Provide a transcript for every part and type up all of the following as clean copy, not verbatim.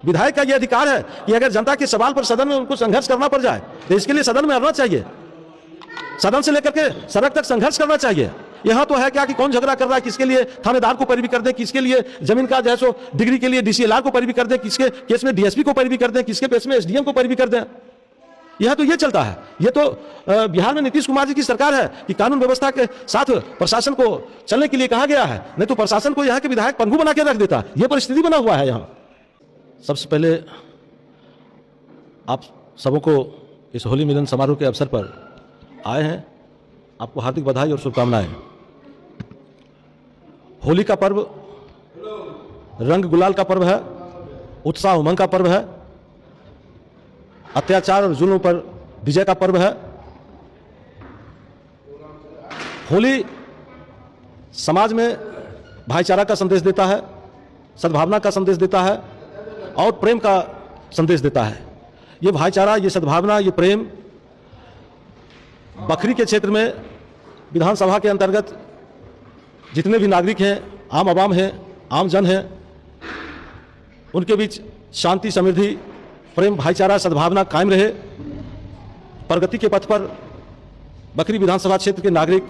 विधायक का यह अधिकार है कि अगर जनता के सवाल पर सदन में उनको संघर्ष करना पड़ जाए तो इसके लिए सदन में आना चाहिए, सदन से लेकर के सड़क तक संघर्ष करना चाहिए। यहां तो है क्या कि कौन झगड़ा कर रहा है, किसके लिए थानेदार को पैरवी कर दे, किसके लिए जमीन का जो है सो डिग्री के लिए डीसीएलआर को पैरवी कर दे, किसके केस में डीएसपी को पैरवी कर दे, किसके केस में एसडीएम को पैरवी कर दे। यह तो ये चलता है। ये तो बिहार में नीतीश कुमार जी की सरकार है कि कानून व्यवस्था के साथ प्रशासन को चलने के लिए कहा गया है, नहीं तो प्रशासन को यहाँ के विधायक पंगु बना के रख देता। यह परिस्थिति बना हुआ है यहाँ। सबसे पहले आप सबों को इस होली मिलन समारोह के अवसर पर आए हैं, आपको हार्दिक बधाई और शुभकामनाएं। होली का पर्व रंग गुलाल का पर्व है, उत्साह उमंग का पर्व है, अत्याचार और जुल्म पर विजय का पर्व है। होली समाज में भाईचारा का संदेश देता है, सद्भावना का संदेश देता है और प्रेम का संदेश देता है। ये भाईचारा, ये सद्भावना, ये प्रेम बखरी के क्षेत्र में विधानसभा के अंतर्गत जितने भी नागरिक हैं, आम आवाम हैं, आम जन हैं, उनके बीच शांति, समृद्धि, प्रेम, भाईचारा, सद्भावना कायम रहे। प्रगति के पथ पर बखरी विधानसभा क्षेत्र के नागरिक,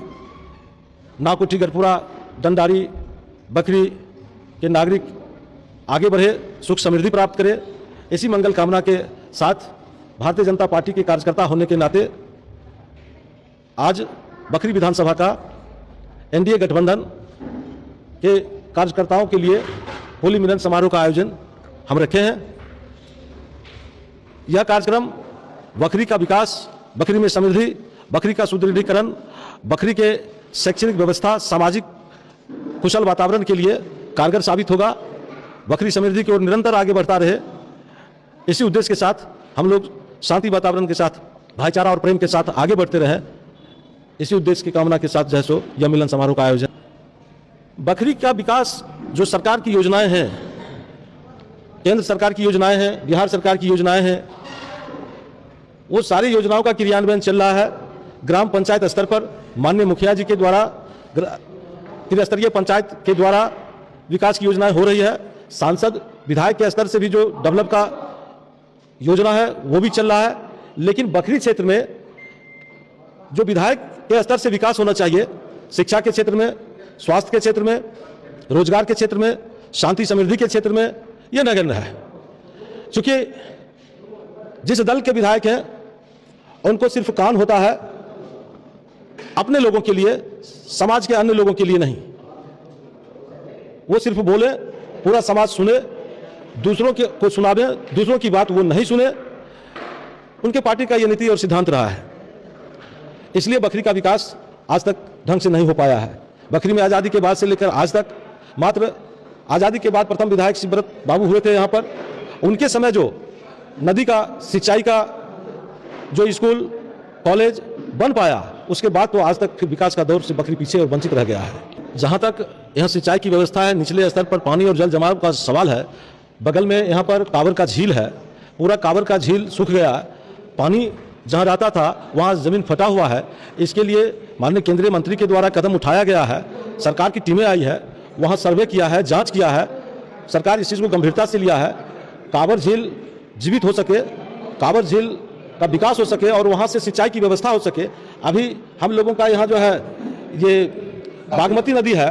नाकोटी, गरपुरा, डंडारी, बखरी के नागरिक आगे बढ़े, सुख समृद्धि प्राप्त करे। इसी मंगल कामना के साथ भारतीय जनता पार्टी के कार्यकर्ता होने के नाते आज बखरी विधानसभा का एनडीए गठबंधन के कार्यकर्ताओं के लिए होली मिलन समारोह का आयोजन हम रखे हैं। यह कार्यक्रम बखरी का विकास, बखरी में समृद्धि, बखरी का सुदृढ़ीकरण, बखरी के शैक्षणिक व्यवस्था, सामाजिक कुशल वातावरण के लिए कारगर साबित होगा। बखरी समृद्धि की ओर निरंतर आगे बढ़ता रहे, इसी उद्देश्य के साथ हम लोग शांति वातावरण के साथ, भाईचारा और प्रेम के साथ आगे बढ़ते रहें, इसी उद्देश्य की कामना के साथ जो है सो यह मिलन समारोह का आयोजन। बखरी का विकास, जो सरकार की योजनाएं हैं, केंद्र सरकार की योजनाएं हैं, बिहार सरकार की योजनाएं हैं, वो सारी योजनाओं का क्रियान्वयन चल रहा है। ग्राम पंचायत स्तर पर माननीय मुखिया जी के द्वारा, त्रिस्तरीय पंचायत के द्वारा विकास की योजनाएं हो रही है। सांसद, विधायक के स्तर से भी जो डेवलप का योजना है वो भी चल रहा है। लेकिन बखरी क्षेत्र में जो विधायक के स्तर से विकास होना चाहिए, शिक्षा के क्षेत्र में, स्वास्थ्य के क्षेत्र में, रोजगार के क्षेत्र में, शांति समृद्धि के क्षेत्र में, यह नगण्य है। क्योंकि जिस दल के विधायक हैं उनको सिर्फ काम होता है अपने लोगों के लिए, समाज के अन्य लोगों के लिए नहीं। वो सिर्फ बोले, पूरा समाज सुने, दूसरों के को सुनावे, दूसरों की बात वो नहीं सुने। उनके पार्टी का ये नीति और सिद्धांत रहा है। इसलिए बखरी का विकास आज तक ढंग से नहीं हो पाया है। बखरी में आज़ादी के बाद से लेकर आज तक, मात्र आज़ादी के बाद प्रथम विधायक शिवव्रत बाबू हुए थे यहाँ पर, उनके समय जो नदी का, सिंचाई का जो स्कूल, कॉलेज बन पाया, उसके बाद तो आज तक विकास का दौर से बखरी पीछे और वंचित रह गया है। जहाँ तक यहाँ सिंचाई की व्यवस्था है, निचले स्तर पर पानी और जल जमाव का सवाल है। बगल में यहाँ पर कांवर का झील है, पूरा कांवर का झील सूख गया, पानी जहाँ रहता था वहाँ ज़मीन फटा हुआ है। इसके लिए माननीय केंद्रीय मंत्री के द्वारा कदम उठाया गया है, सरकार की टीमें आई है, वहाँ सर्वे किया है, जांच किया है, सरकार इस चीज़ को गंभीरता से लिया है। कांवर झील जीवित हो सके, कांवर झील का विकास हो सके और वहाँ से सिंचाई की व्यवस्था हो सके। अभी हम लोगों का यहाँ जो है ये बागमती नदी है,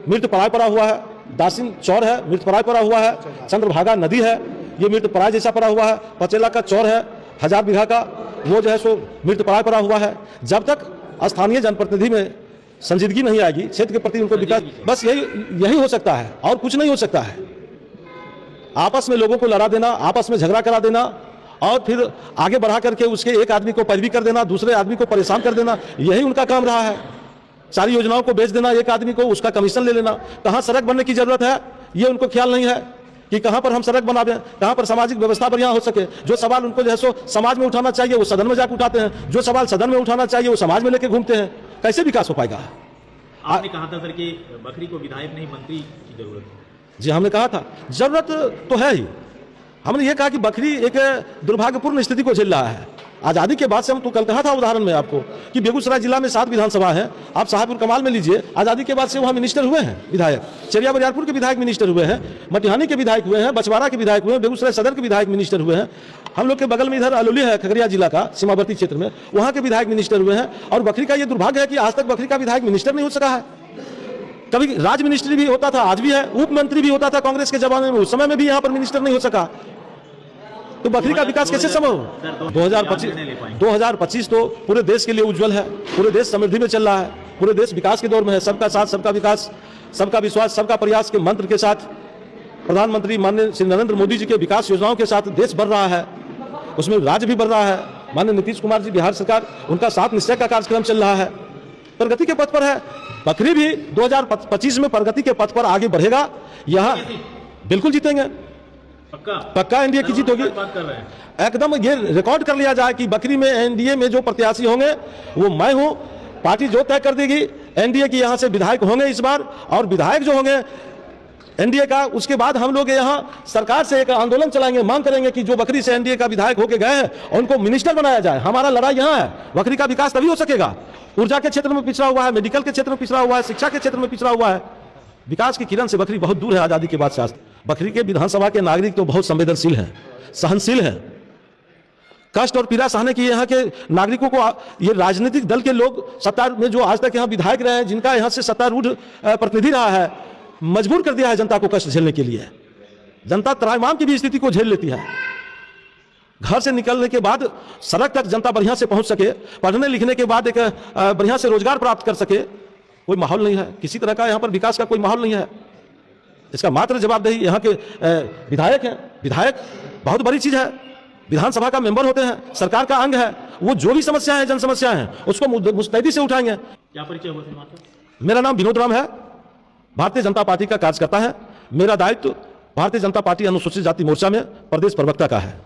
मृतप्राय पड़ा हुआ है, दासिन चौर है, मृतप्राय पड़ा हुआ है, चंद्रभागा नदी है, ये मृतप्राय जैसा पड़ा हुआ है, पचेला का चौर है 1000 बीघा का, वो जो है सो मृतप्राय पड़ा हुआ है। जब तक स्थानीय जनप्रतिनिधि में संजीदगी नहीं आएगी, क्षेत्र के प्रति उनको विकास, बस यही हो सकता है और कुछ नहीं हो सकता है। आपस में लोगों को लड़ा देना, आपस में झगड़ा करा देना और फिर आगे बढ़ा करके उसके एक आदमी को पैरवी कर देना, दूसरे आदमी को परेशान कर देना, यही उनका काम रहा है। सारी योजनाओं को बेच देना एक आदमी को, उसका कमीशन ले लेना। कहाँ सड़क बनने की जरूरत है ये उनको ख्याल नहीं है कि कहाँ पर हम सड़क बनावें, कहाँ पर सामाजिक व्यवस्था बढ़िया हो सके। जो सवाल उनको जो है सो समाज में उठाना चाहिए वो सदन में जाकर उठाते हैं, जो सवाल सदन में उठाना चाहिए वो समाज में लेके घूमते हैं। कैसे विकास हो पाएगा? आपने कहा था सर कि बखरी को विधायक नहीं मंत्री की जरूरत है। जी, हमने कहा था जरूरत तो है ही। हमने ये कहा कि बखरी एक दुर्भाग्यपूर्ण स्थिति को झेल रहा है। आजादी के बाद से हम तो कल कहा था उदाहरण में आपको कि बेगूसराय जिला में 7 विधानसभा है, आप साहेबपुर कमाल में लीजिए, आजादी के बाद से वहां मिनिस्टर हुए हैं विधायक, चरिया बरियारपुर के विधायक मिनिस्टर हुए हैं, मटिहानी के विधायक हुए हैं, बछवाड़ा के विधायक हुए हैं, बेगूसराय सदर के विधायक मिनिस्टर हुए हैं, हम लोग के बगल में इधर अलौली है खगड़िया जिला का सीमावर्ती क्षेत्र में, वहां के विधायक मिनिस्टर हुए हैं। और बखरी का ये दुर्भाग्य है कि आज तक बखरी का विधायक मिनिस्टर नहीं हो सका है। कभी राज मिनिस्ट्री भी होता था, आज भी है, उप मंत्री भी होता था कांग्रेस के जमाने में, उस समय में भी यहाँ पर मिनिस्टर नहीं हो सका। तो बकरी का विकास कैसे संभव हो? 2025 तो पूरे देश के लिए उज्जवल है, पूरे देश समृद्धि में चल रहा है, पूरे देश विकास के दौर में है। सबका साथ, सबका विकास, सबका विश्वास, सबका प्रयास के मंत्र के साथ प्रधानमंत्री माननीय श्री नरेंद्र मोदी जी के विकास योजनाओं के साथ देश बढ़ रहा है, उसमें राज्य भी बढ़ रहा है। माननीय नीतीश कुमार जी बिहार सरकार, उनका 7 निश्चय का कार्यक्रम चल रहा है, प्रगति के पथ पर है। बकरी भी 2025 में प्रगति के पथ पर आगे बढ़ेगा। यहाँ बिल्कुल जीतेंगे, पक्का एनडीए की जीत होगी। एकदम ये रिकॉर्ड कर लिया जाए कि बकरी में एनडीए में जो प्रत्याशी होंगे वो मैं हूं, पार्टी जो तय कर देगी। एनडीए की यहां से विधायक होंगे इस बार, और विधायक जो होंगे एनडीए का, उसके बाद हम लोग यहां सरकार से एक आंदोलन चलाएंगे, मांग करेंगे कि जो बकरी से एनडीए का विधायक होके गए हैं उनको मिनिस्टर बनाया जाए। हमारा लड़ाई यहां है, बकरी का विकास तभी हो सकेगा। ऊर्जा के क्षेत्र में पिछड़ा हुआ है, मेडिकल के क्षेत्र में पिछड़ा हुआ है, शिक्षा के क्षेत्र में पिछड़ा हुआ है। विकास की किरण से बकरी बहुत दूर है आजादी के बाद से आज। बकरी के विधानसभा के नागरिक तो बहुत संवेदनशील हैं, सहनशील हैं। कष्ट और पीड़ा सहने की यहाँ के नागरिकों को ये राजनीतिक दल के लोग सत्ता में जो आज तक यहाँ विधायक रहे हैं, जिनका यहाँ से सत्तारूढ़ प्रतिनिधि रहा है, मजबूर कर दिया है जनता को कष्ट झेलने के लिए। जनता त्राहिमाम की भी स्थिति को झेल लेती है। घर से निकलने के बाद सड़क तक जनता बढ़िया से पहुंच सके, पढ़ने लिखने के बाद एक बढ़िया से रोजगार प्राप्त कर सके, कोई माहौल नहीं है। किसी तरह का यहाँ पर विकास का कोई माहौल नहीं है। इसका मात्र जवाबदेही यहाँ के विधायक हैं। विधायक बहुत बड़ी चीज है, विधानसभा का मेंबर होते हैं, सरकार का अंग है। वो जो भी समस्याएं हैं, जन समस्याएं हैं, उसको मुस्तैदी से उठाएंगे। क्या परिचय हुआ फिर? मेरा नाम विनोद राम है, भारतीय जनता पार्टी का कार्यकर्ता है। मेरा दायित्व भारतीय जनता पार्टी अनुसूचित जाति मोर्चा में प्रदेश प्रवक्ता का है।